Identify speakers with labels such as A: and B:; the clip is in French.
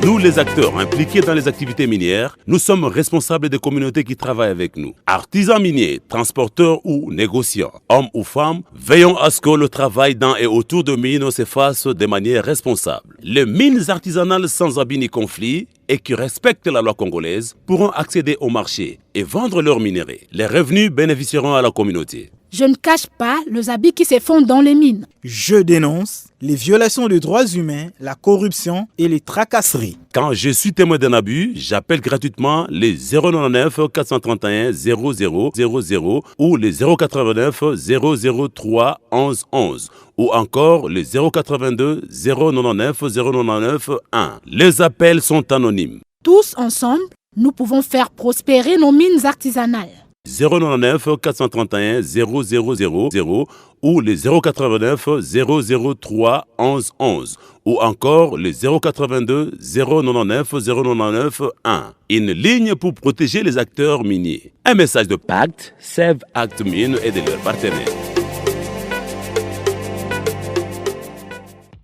A: Nous, les acteurs impliqués dans les activités minières, nous sommes responsables des communautés qui travaillent avec nous. Artisans miniers, transporteurs ou négociants, hommes ou femmes, veillons à ce que le travail dans et autour de mines se fasse de manière responsable. Les mines artisanales sans abus ni conflit et qui respectent la loi congolaise pourront accéder au marché et vendre leurs minerais. Les revenus bénéficieront à la communauté.
B: Je ne cache pas les habits qui se font dans les mines.
C: Je dénonce les violations des droits humains, la corruption et les tracasseries.
A: Quand je suis témoin d'un abus, j'appelle gratuitement les 099 431 0000 ou les 089 003 11 11 ou encore les 082 099 099 1. Les appels sont anonymes.
B: Tous ensemble, nous pouvons faire prospérer nos mines artisanales.
A: 099 431 0000 ou les 089 003 11 11 ou encore les 082 099 099 1. Une ligne pour protéger les acteurs miniers. Un message de Pacte, Save Act Mine et de leurs partenaires.